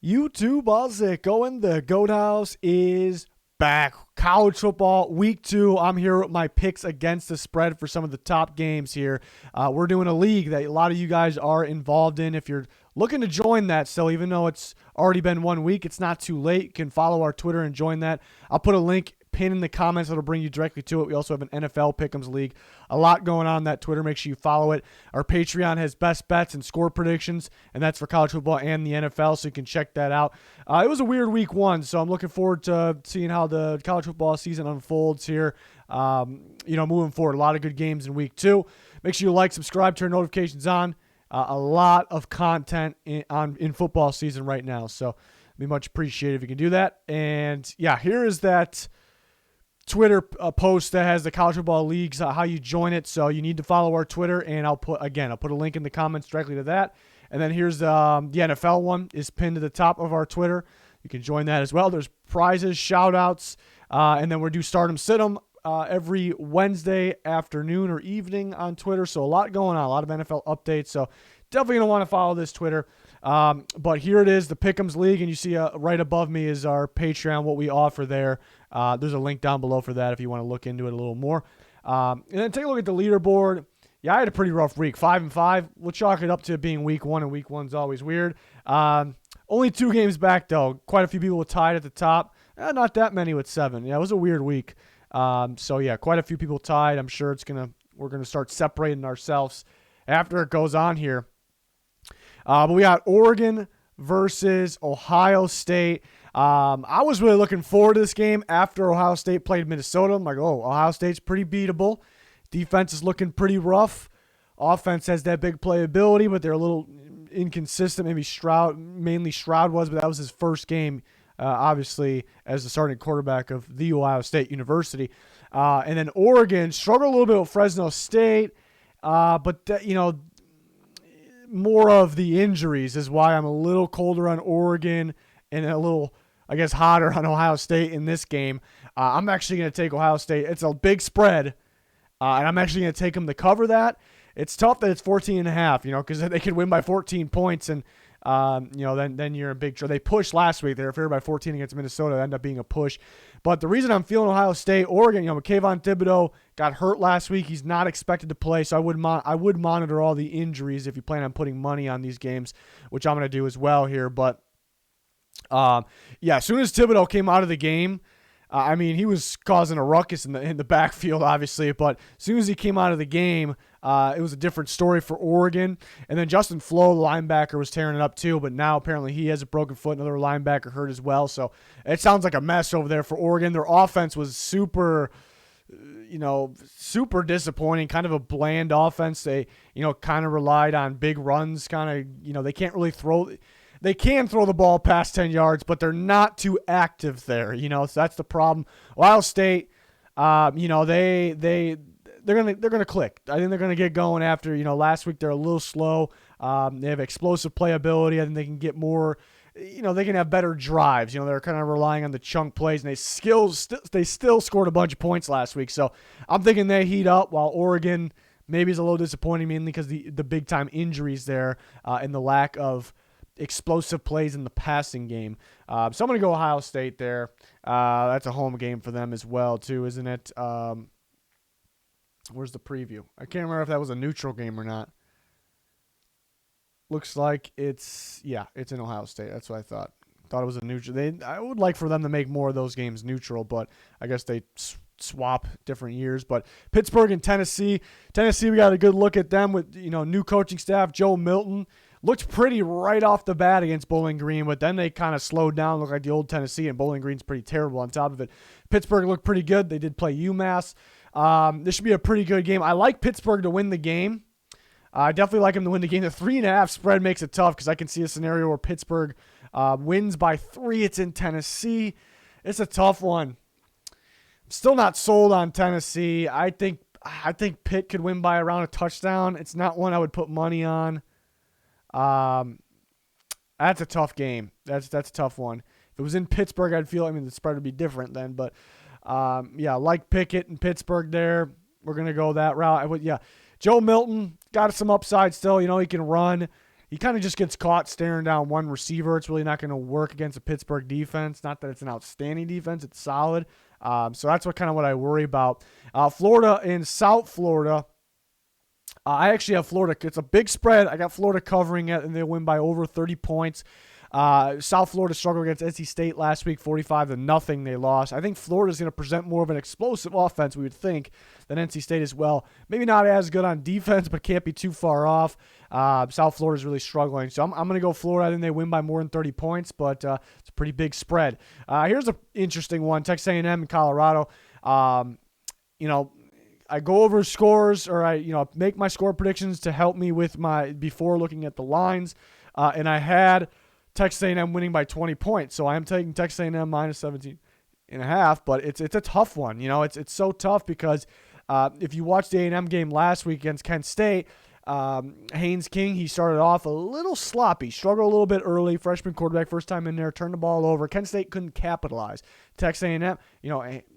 YouTube, how's it going? The Goat House is back. College football, week 2. I'm here with my picks against the spread for some of the top games here. We're doing a league that a lot of you guys are involved in. If you're looking to join that still, even though it's already been 1 week, it's not too late. You can follow our Twitter and join that. I'll put a link pin in the comments that'll bring you directly to it. We also have an NFL Pick'ems League. A lot going on that Twitter. Make sure you follow it. Our Patreon has best bets and score predictions, and that's for college football and the NFL, so you can check that out. It was a weird week 1, so I'm looking forward to seeing how the college football season unfolds here. Moving forward, a lot of good games in week 2. Make sure you like, subscribe, turn notifications on. A lot of content in football season right now, so it'd be much appreciated if you can do that. And yeah, here is that Twitter post that has the college football leagues, how you join it. So you need to follow our Twitter, and I'll put a link in the comments directly to that. And then here's the NFL one is pinned to the top of our Twitter. You can join that as well. There's prizes, shout outs, and then we do Stardom Sit-em every Wednesday afternoon or evening on Twitter. So a lot going on, a lot of NFL updates. So definitely going to want to follow this Twitter. But here it is, the Pick'ems League, and you see right above me is our Patreon, what we offer there. There's a link down below for that if you want to look into it a little more. And then take a look at the leaderboard. Yeah, I had a pretty rough week, 5-5. We'll chalk it up to being week 1, and week 1's always weird. Only 2 games back, though. Quite a few people were tied at the top. Not that many with 7. Yeah, it was a weird week. So yeah, quite a few people tied. I'm sure we're gonna start separating ourselves after it goes on here. But we got Oregon versus Ohio State. I was really looking forward to this game after Ohio State played Minnesota. I'm like, Ohio State's pretty beatable. Defense is looking pretty rough. Offense has that big playability, but they're a little inconsistent. Mainly Stroud was, but that was his first game, obviously, as the starting quarterback of the Ohio State University. And then Oregon struggled a little bit with Fresno State, but more of the injuries is why I'm a little colder on Oregon and a little, I guess, hotter on Ohio State in this game. I'm actually going to take Ohio State. It's a big spread, and I'm actually going to take them to cover that. It's tough that it's 14.5, because they could win by 14 points, and then you're in big trouble. They pushed last week. They were favored by 14 against Minnesota. It ended up being a push. But the reason I'm feeling Ohio State, Oregon, Kayvon Thibodeau got hurt last week. He's not expected to play, so I would monitor all the injuries if you plan on putting money on these games, which I'm going to do as well here. But as soon as Thibodeau came out of the game, he was causing a ruckus in the backfield, obviously. But as soon as he came out of the game, it was a different story for Oregon. And then Justin Flo, the linebacker, was tearing it up too. But now apparently he has a broken foot. Another linebacker hurt as well. So it sounds like a mess over there for Oregon. Their offense was super disappointing. Kind of a bland offense. They, kind of relied on big runs. They can't really throw. They can throw the ball past 10 yards, but they're not too active there, so that's the problem. Ohio State, they're gonna click. I think they're gonna get going after, last week they're a little slow. They have explosive playability. I think they can get more, they can have better drives. They're kind of relying on the chunk plays, and they still scored a bunch of points last week. So I'm thinking they heat up, while Oregon maybe is a little disappointing, mainly because the big time injuries there and the lack of explosive plays in the passing game. So I'm going to go Ohio State there. That's a home game for them as well, too, isn't it? Where's the preview? I can't remember if that was a neutral game or not. Looks like it's in Ohio State. That's what I thought. Thought it was a neutral. I would like for them to make more of those games neutral, but I guess they swap different years. But Pittsburgh and Tennessee. Tennessee, we got a good look at them with, new coaching staff. Joe Milton looked pretty right off the bat against Bowling Green, but then they kind of slowed down, looked like the old Tennessee, and Bowling Green's pretty terrible on top of it. Pittsburgh looked pretty good. They did play UMass. This should be a pretty good game. I like Pittsburgh to win the game. I definitely like them to win the game. The 3.5 spread makes it tough because I can see a scenario where Pittsburgh wins by 3. It's in Tennessee. It's a tough one. I'm still not sold on Tennessee. I think Pitt could win by around a touchdown. It's not one I would put money on. That's a tough game. That's a tough one. If it was in Pittsburgh, I'd feel, the spread would be different then. But, like Pickett and Pittsburgh there. We're going to go that route. Joe Milton got some upside still. He can run. he kind of just gets caught staring down one receiver. It's really not going to work against a Pittsburgh defense. Not that it's an outstanding defense. It's solid. So that's what I worry about. Florida and South Florida. I actually have Florida. It's a big spread. I got Florida covering it, and they win by over 30 points. South Florida struggled against NC State last week, 45-0 they lost. I think Florida's going to present more of an explosive offense, we would think, than NC State as well. Maybe not as good on defense, but can't be too far off. South Florida's really struggling. So I'm going to go Florida. I think they win by more than 30 points, but it's a pretty big spread. Here's an interesting one, Texas A&M and Colorado. I go over scores, or I make my score predictions to help me with before looking at the lines, and I had Texas A&M winning by 20 points. So I am taking Texas A&M minus 17.5, but it's a tough one. It's so tough because if you watched the A&M game last week against Kent State, Haynes King, he started off a little sloppy, struggled a little bit early, freshman quarterback, first time in there, turned the ball over. Kent State couldn't capitalize. Texas A&M,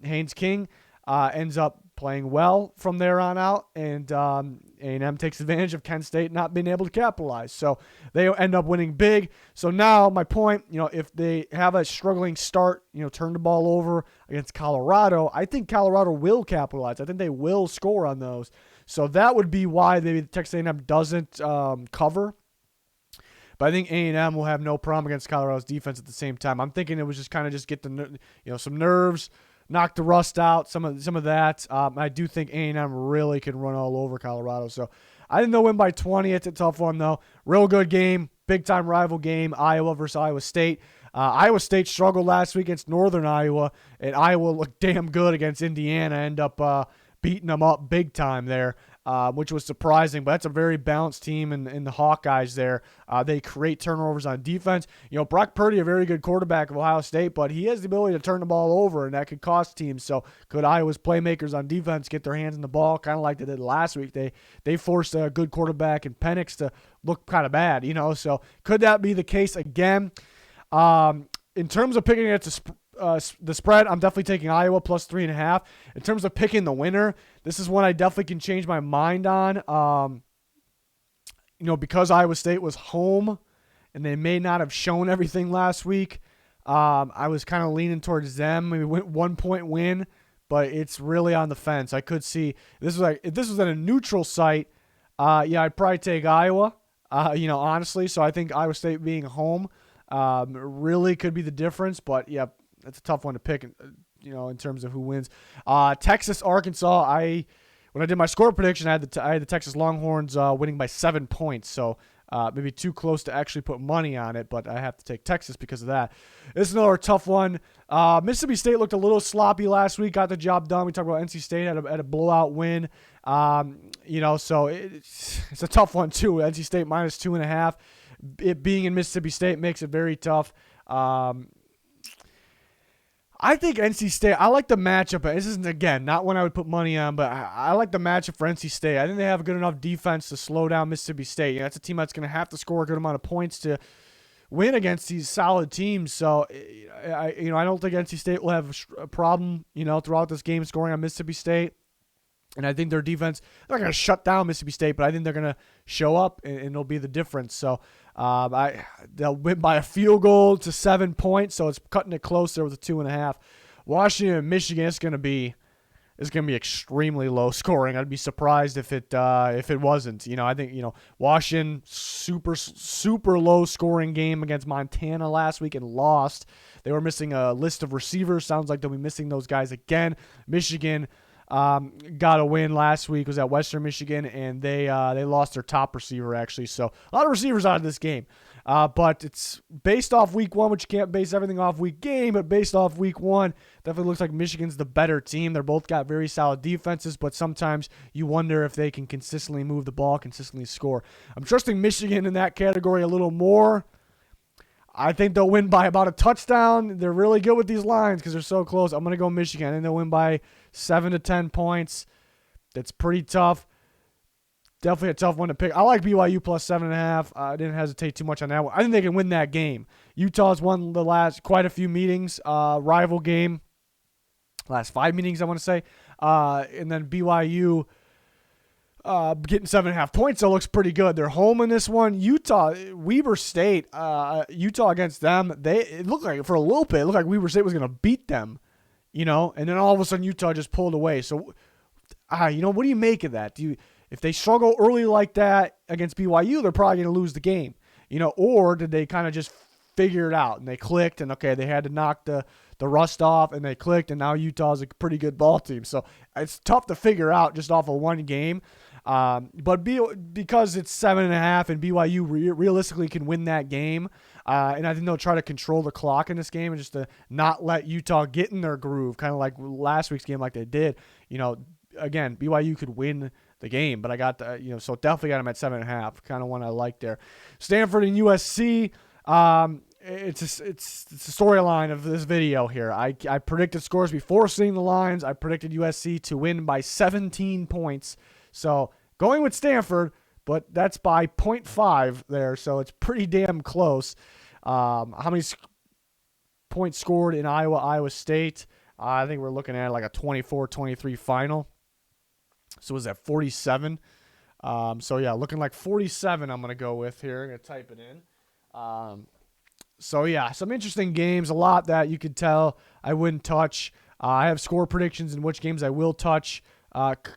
Haynes King ends up playing well from there on out, and A&M takes advantage of Kent State not being able to capitalize. So they end up winning big. So now my point, if they have a struggling start, turn the ball over against Colorado, I think Colorado will capitalize. I think they will score on those. So that would be why maybe Texas A&M doesn't cover. But I think A&M will have no problem against Colorado's defense at the same time. I'm thinking it was just kind of get some nerves, knock the rust out, some of that. I do think A&M really can run all over Colorado. So I think they'll win by 20. It's a tough one, though. Real good game, big-time rival game, Iowa versus Iowa State. Iowa State struggled last week against Northern Iowa, and Iowa looked damn good against Indiana, end up beating them up big time there, which was surprising. But that's a very balanced team in the Hawkeyes there. They create turnovers on defense. Brock Purdy, a very good quarterback of Ohio State, but he has the ability to turn the ball over, and that could cost teams. So could Iowa's playmakers on defense get their hands in the ball, kind of like they did last week? They forced a good quarterback in Penix to look kind of bad, So could that be the case again? In terms of picking against the spread, I'm definitely taking Iowa plus 3.5. In terms of picking the winner, this is one I definitely can change my mind on. Because Iowa State was home and they may not have shown everything last week, I was kind of leaning towards them. Maybe 1 point win, but it's really on the fence. I could see if this was at a neutral site, I'd probably take Iowa. Honestly, so I think Iowa State being home really could be the difference. But yeah, that's a tough one to pick, in terms of who wins. Texas, Arkansas. When I did my score prediction, I had the Texas Longhorns winning by 7 points. So maybe too close to actually put money on it, but I have to take Texas because of that. This is another tough one. Mississippi State looked a little sloppy last week, got the job done. We talked about NC State had a blowout win. So it's a tough one too. NC State minus 2.5. It being in Mississippi State makes it very tough. I think NC State, I like the matchup. This isn't, again, not one I would put money on, but I like the matchup for NC State. I think they have a good enough defense to slow down Mississippi State. That's a team that's going to have to score a good amount of points to win against these solid teams. So, I don't think NC State will have a problem, throughout this game scoring on Mississippi State. And I think their defense, they're not going to shut down Mississippi State, but I think they're going to show up, and it'll be the difference. So they'll win by a field goal to 7 points, so it's cutting it close there with a 2.5. Washington and Michigan is going to be extremely low scoring. I'd be surprised if it wasn't. I think Washington super low scoring game against Montana last week and lost. They were missing a list of receivers. Sounds like they'll be missing those guys again. Michigan got a win last week, was at Western Michigan, and they lost their top receiver, actually. So a lot of receivers out of this game. But it's based off week one, which you can't base everything off week game, but based off week one, definitely looks like Michigan's the better team. They're both got very solid defenses, but sometimes you wonder if they can consistently move the ball, consistently score. I'm trusting Michigan in that category a little more. I think they'll win by about a touchdown. They're really good with these lines because they're so close. I'm going to go Michigan. I think they'll win by 7 to 10 points. That's pretty tough. Definitely a tough one to pick. I like BYU plus 7.5. I didn't hesitate too much on that one. I think they can win that game. Utah's won the last quite a few meetings, rival game. Last 5 meetings, I want to say. And then BYU, Getting 7.5 points, so looks pretty good. They're home in this one. Utah, Weber State, Utah against them. It looked like for a little bit, it looked like Weber State was going to beat them, and then all of a sudden Utah just pulled away. So, what do you make of that? If they struggle early like that against BYU, they're probably going to lose the game, or did they kind of just figure it out and they clicked and okay, they had to knock the rust off and they clicked and now Utah's a pretty good ball team. So it's tough to figure out just off of one game. But because it's 7.5 and BYU realistically can win that game, and I think they'll try to control the clock in this game and just to not let Utah get in their groove, kind of like last week's game like they did. Again, BYU could win the game, but I got so definitely got them at 7.5. Kind of one I like there. Stanford and USC. It's the storyline of this video here. I predicted scores before seeing the lines. I predicted USC to win by 17 points. So going with Stanford, but that's by 0.5 there, so it's pretty damn close. How many points scored in Iowa State? I think we're looking at like a 24-23 final. So was that 47? Looking like 47 I'm going to go with here. I'm going to type it in. Some interesting games, a lot that you could tell I wouldn't touch. I have score predictions in which games I will touch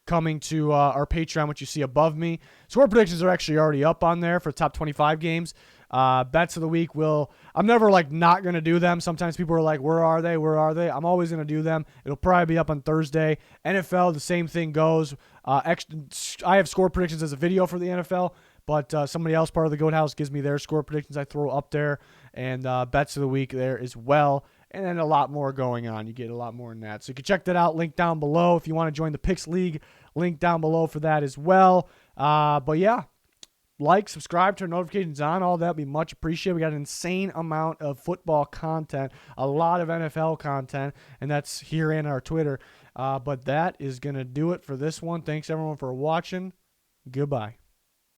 coming to our Patreon, which you see above me. Score predictions are actually already up on there for top 25 games. Bets of the week I'm never not going to do them. Sometimes people are like, where are they? I'm always going to do them. It'll probably be up on Thursday. NFL, the same thing goes. I have score predictions as a video for the NFL. But somebody else, part of the Goat House, gives me their score predictions I throw up there. And bets of the week there as well. And then a lot more going on. You get a lot more in that. So you can check that out. Link down below. If you want to join the Picks League, link down below for that as well. Like, subscribe, turn notifications on. All that would be much appreciated. We got an insane amount of football content. A lot of NFL content. And that's here in our Twitter. But that is going to do it for this one. Thanks, everyone, for watching. Goodbye.